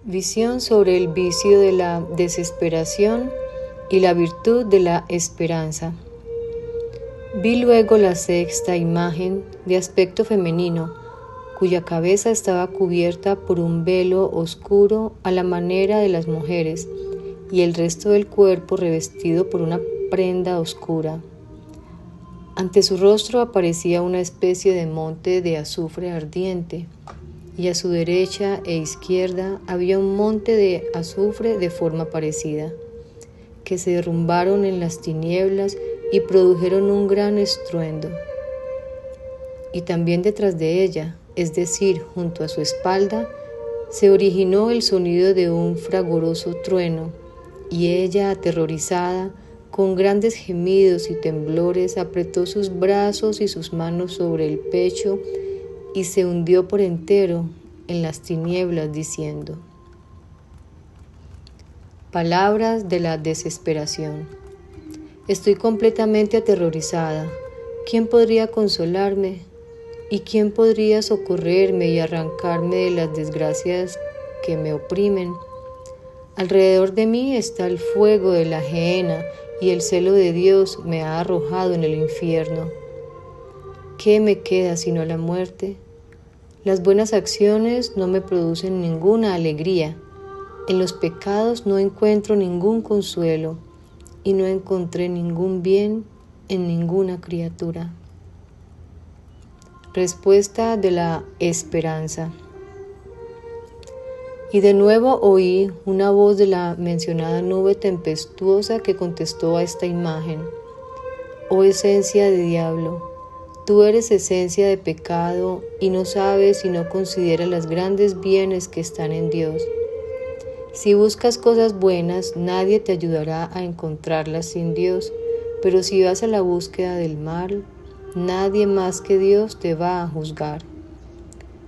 Visión sobre el vicio de la desesperación y la virtud de la esperanza. Vi luego la sexta imagen de aspecto femenino, cuya cabeza estaba cubierta por un velo oscuro a la manera de las mujeres, y el resto del cuerpo revestido por una prenda oscura. Ante su rostro aparecía una especie de monte de azufre ardiente, y a su derecha e izquierda había un monte de azufre de forma parecida, que se derrumbaron en las tinieblas y produjeron un gran estruendo. Y también detrás de ella, es decir, junto a su espalda, se originó el sonido de un fragoroso trueno, y ella, aterrorizada, con grandes gemidos y temblores, apretó sus brazos y sus manos sobre el pecho y se hundió por entero en las tinieblas, diciendo: Palabras de la desesperación. Estoy completamente aterrorizada. ¿Quién podría consolarme? ¿Y quién podría socorrerme y arrancarme de las desgracias que me oprimen? Alrededor de mí está el fuego de la gehenna, y el celo de Dios me ha arrojado en el infierno. ¿Qué me queda sino la muerte? Las buenas acciones no me producen ninguna alegría. En los pecados no encuentro ningún consuelo, y no encontré ningún bien en ninguna criatura. Respuesta de la esperanza. Y de nuevo oí una voz de la mencionada nube tempestuosa que contestó a esta imagen: Oh esencia de diablo, tú eres esencia de pecado y no sabes y no consideras los grandes bienes que están en Dios. Si buscas cosas buenas, nadie te ayudará a encontrarlas sin Dios, pero si vas a la búsqueda del mal, nadie más que Dios te va a juzgar.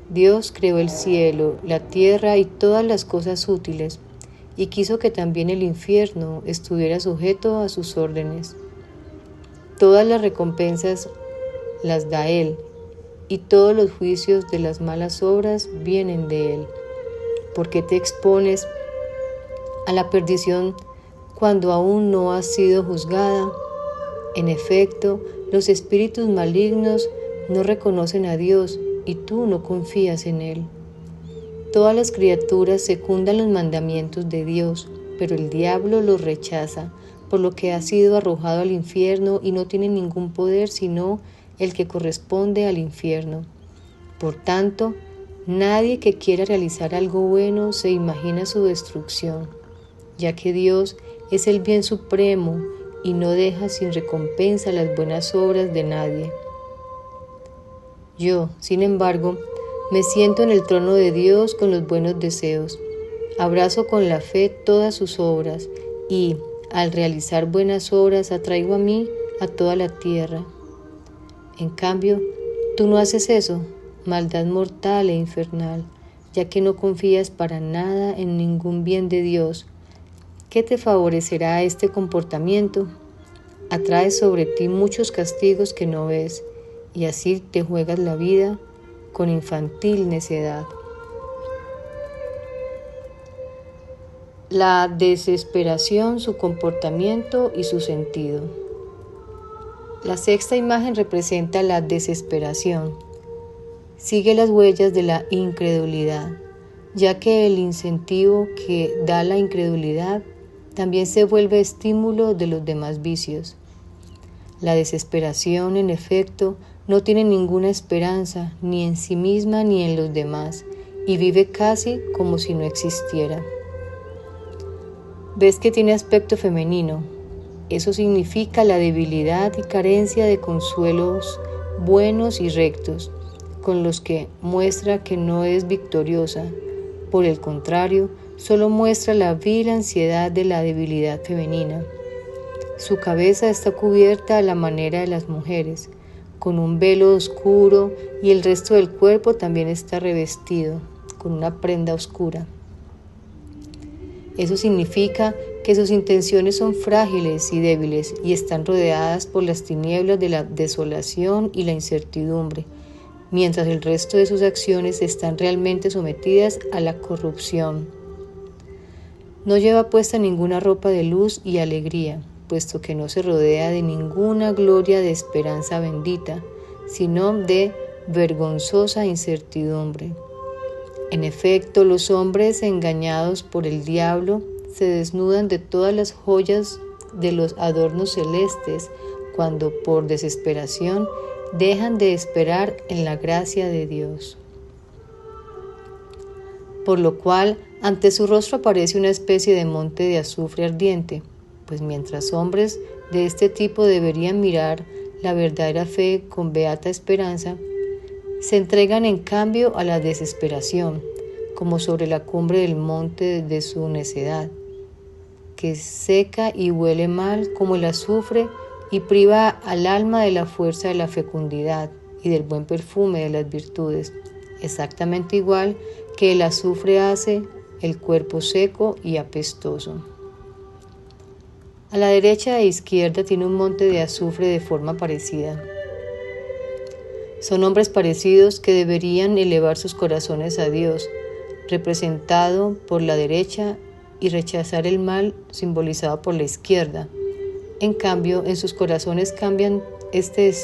Dios creó el cielo, la tierra y todas las cosas útiles, y quiso que también el infierno estuviera sujeto a sus órdenes. Todas las recompensas las da Él, y todos los juicios de las malas obras vienen de Él. ¿Por qué te expones a la perdición cuando aún no has sido juzgada? En efecto, los espíritus malignos no reconocen a Dios y tú no confías en Él. Todas las criaturas secundan los mandamientos de Dios, pero el diablo los rechaza, por lo que ha sido arrojado al infierno y no tiene ningún poder sino el que corresponde al infierno. Por tanto, nadie que quiera realizar algo bueno se imagina su destrucción, ya que Dios es el bien supremo y no deja sin recompensa las buenas obras de nadie. Yo, sin embargo, me siento en el trono de Dios con los buenos deseos, abrazo con la fe todas sus obras y, al realizar buenas obras, atraigo a mí a toda la tierra. En cambio, tú no haces eso, maldad mortal e infernal, ya que no confías para nada en ningún bien de Dios. ¿Qué te favorecerá este comportamiento? Atraes sobre ti muchos castigos que no ves, y así te juegas la vida con infantil necedad. La desesperación, su comportamiento y su sentido. La sexta imagen representa la desesperación. Sigue las huellas de la incredulidad, ya que el incentivo que da la incredulidad también se vuelve estímulo de los demás vicios. La desesperación, en efecto, no tiene ninguna esperanza, ni en sí misma ni en los demás, y vive casi como si no existiera. ¿Ves que tiene aspecto femenino? Eso significa la debilidad y carencia de consuelos buenos y rectos, con los que muestra que no es victoriosa. Por el contrario, solo muestra la vil ansiedad de la debilidad femenina. Su cabeza está cubierta a la manera de las mujeres, con un velo oscuro, y el resto del cuerpo también está revestido con una prenda oscura. Eso significa que sus intenciones son frágiles y débiles y están rodeadas por las tinieblas de la desolación y la incertidumbre, mientras el resto de sus acciones están realmente sometidas a la corrupción. No lleva puesta ninguna ropa de luz y alegría, puesto que no se rodea de ninguna gloria de esperanza bendita, sino de vergonzosa incertidumbre. En efecto, los hombres engañados por el diablo se desnudan de todas las joyas de los adornos celestes cuando por desesperación dejan de esperar en la gracia de Dios. Por lo cual, ante su rostro aparece una especie de monte de azufre ardiente, pues mientras hombres de este tipo deberían mirar la verdadera fe con beata esperanza, se entregan en cambio a la desesperación, como sobre la cumbre del monte de su necedad, que seca y huele mal como el azufre y priva al alma de la fuerza de la fecundidad y del buen perfume de las virtudes, exactamente igual que el azufre hace el cuerpo seco y apestoso. A la derecha e izquierda tiene un monte de azufre de forma parecida. Son hombres parecidos que deberían elevar sus corazones a Dios, representado por la derecha, y rechazar el mal simbolizado por la izquierda. En cambio, en sus corazones cambian este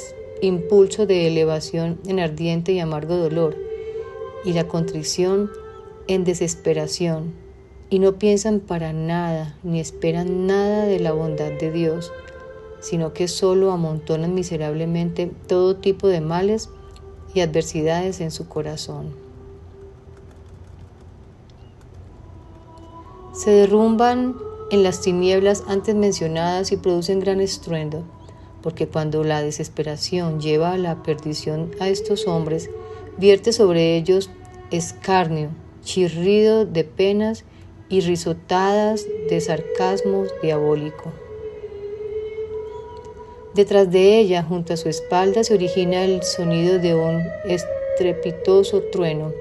impulso de elevación en ardiente y amargo dolor, y la contrición en desesperación, y no piensan para nada ni esperan nada de la bondad de Dios, sino que solo amontonan miserablemente todo tipo de males y adversidades en su corazón. Se derrumban en las tinieblas antes mencionadas y producen gran estruendo, porque cuando la desesperación lleva a la perdición a estos hombres, vierte sobre ellos escarnio, chirrido de penas y risotadas de sarcasmo diabólico. Detrás de ella, junto a su espalda, se origina el sonido de un estrepitoso trueno,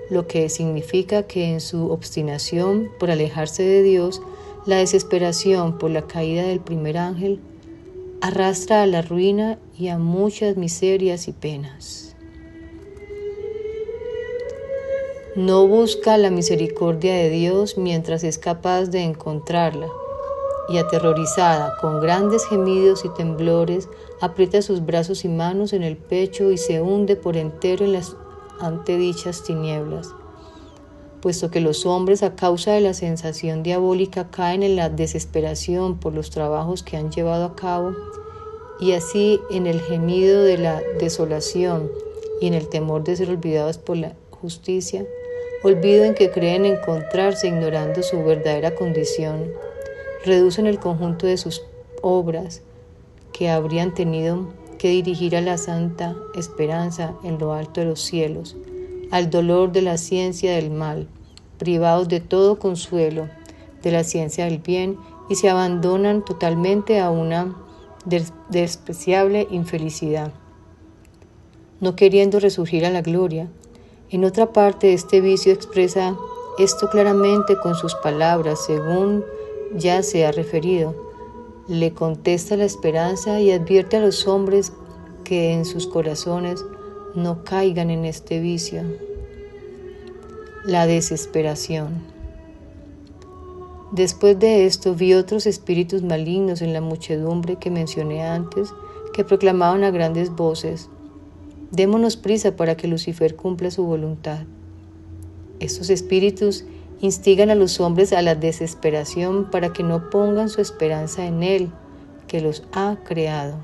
lo que significa que en su obstinación por alejarse de Dios, la desesperación por la caída del primer ángel arrastra a la ruina y a muchas miserias y penas. No busca la misericordia de Dios mientras es capaz de encontrarla, y aterrorizada, con grandes gemidos y temblores, aprieta sus brazos y manos en el pecho y se hunde por entero en las antedichas tinieblas, puesto que los hombres a causa de la sensación diabólica caen en la desesperación por los trabajos que han llevado a cabo, y así en el gemido de la desolación y en el temor de ser olvidados por la justicia, olvido en que creen encontrarse ignorando su verdadera condición, reducen el conjunto de sus obras que habrían tenido que dirigir a la santa esperanza en lo alto de los cielos, al dolor de la ciencia del mal, privados de todo consuelo de la ciencia del bien, y se abandonan totalmente a una despreciable infelicidad, no queriendo resurgir a la gloria. En otra parte, este vicio expresa esto claramente con sus palabras, según ya se ha referido. Le contesta la esperanza y advierte a los hombres que en sus corazones no caigan en este vicio. La desesperación. Después de esto vi otros espíritus malignos en la muchedumbre que mencioné antes, que proclamaban a grandes voces: démonos prisa para que Lucifer cumpla su voluntad. Estos espíritus instigan a los hombres a la desesperación para que no pongan su esperanza en Él, que los ha creado.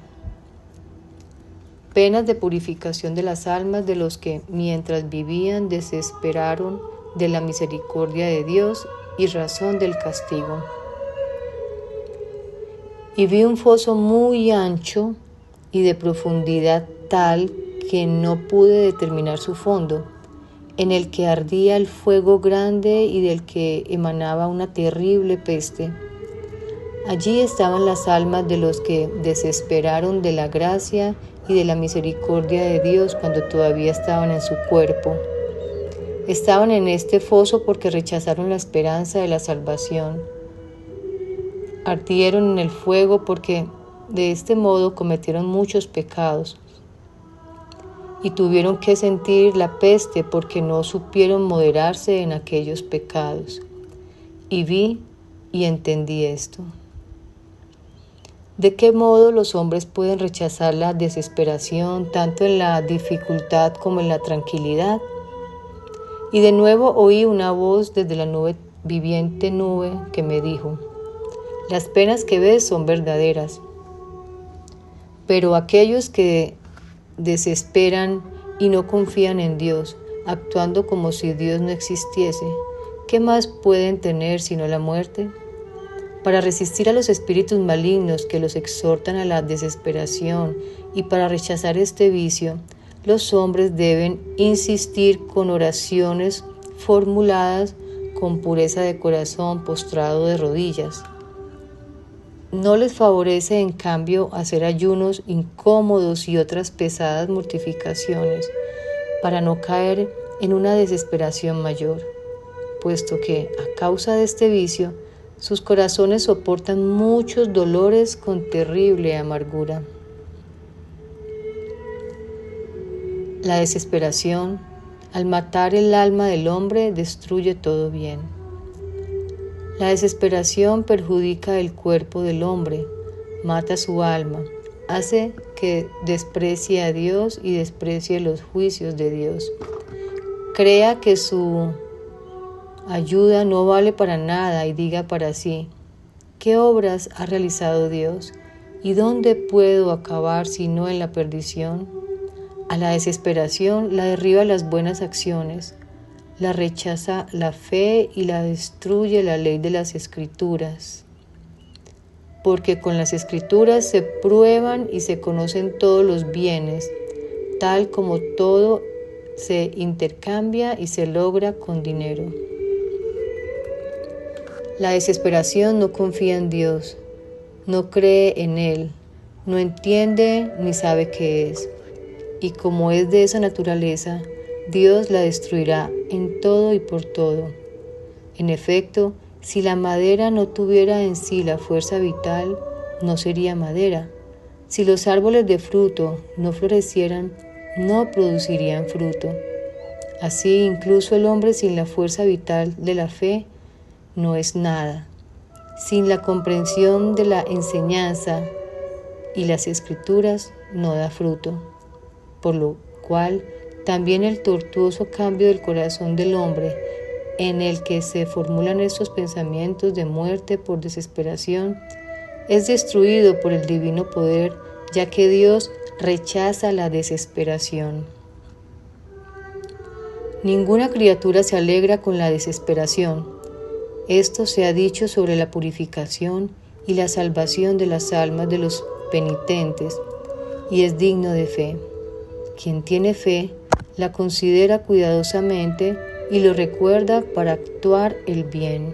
Penas de purificación de las almas de los que, mientras vivían, desesperaron de la misericordia de Dios y razón del castigo. Y vi un foso muy ancho y de profundidad tal que no pude determinar su fondo, en el que ardía el fuego grande y del que emanaba una terrible peste. Allí estaban las almas de los que desesperaron de la gracia y de la misericordia de Dios cuando todavía estaban en su cuerpo. Estaban en este foso porque rechazaron la esperanza de la salvación. Ardieron en el fuego porque de este modo cometieron muchos pecados, y tuvieron que sentir la peste porque no supieron moderarse en aquellos pecados. Y vi y entendí esto. ¿De qué modo los hombres pueden rechazar la desesperación tanto en la dificultad como en la tranquilidad? Y de nuevo oí una voz desde la viviente nube que me dijo: las penas que ves son verdaderas, pero aquellos que desesperan y no confían en Dios, actuando como si Dios no existiese, ¿qué más pueden tener sino la muerte? Para resistir a los espíritus malignos que los exhortan a la desesperación y para rechazar este vicio, los hombres deben insistir con oraciones formuladas con pureza de corazón, postrado de rodillas. No les favorece, en cambio, hacer ayunos incómodos y otras pesadas mortificaciones para no caer en una desesperación mayor, puesto que, a causa de este vicio, sus corazones soportan muchos dolores con terrible amargura. La desesperación, al matar el alma del hombre, destruye todo bien. La desesperación perjudica el cuerpo del hombre, mata su alma, hace que desprecie a Dios y desprecie los juicios de Dios. Crea que su ayuda no vale para nada y diga para sí: ¿qué obras ha realizado Dios? ¿Y dónde puedo acabar sino en la perdición? A la desesperación la derriba las buenas acciones, la rechaza la fe y la destruye la ley de las Escrituras. Porque con las Escrituras se prueban y se conocen todos los bienes, tal como todo se intercambia y se logra con dinero. La desesperación no confía en Dios, no cree en Él, no entiende ni sabe qué es. Y como es de esa naturaleza, Dios la destruirá en todo y por todo. En efecto, si la madera no tuviera en sí la fuerza vital, no sería madera. Si los árboles de fruto no florecieran, no producirían fruto. Así, incluso el hombre sin la fuerza vital de la fe no es nada. Sin la comprensión de la enseñanza y las Escrituras no da fruto. Por lo cual, también el tortuoso cambio del corazón del hombre, en el que se formulan estos pensamientos de muerte por desesperación, es destruido por el divino poder, ya que Dios rechaza la desesperación. Ninguna criatura se alegra con la desesperación. Esto se ha dicho sobre la purificación y la salvación de las almas de los penitentes, y es digno de fe. Quien tiene fe la considera cuidadosamente y lo recuerda para actuar el bien.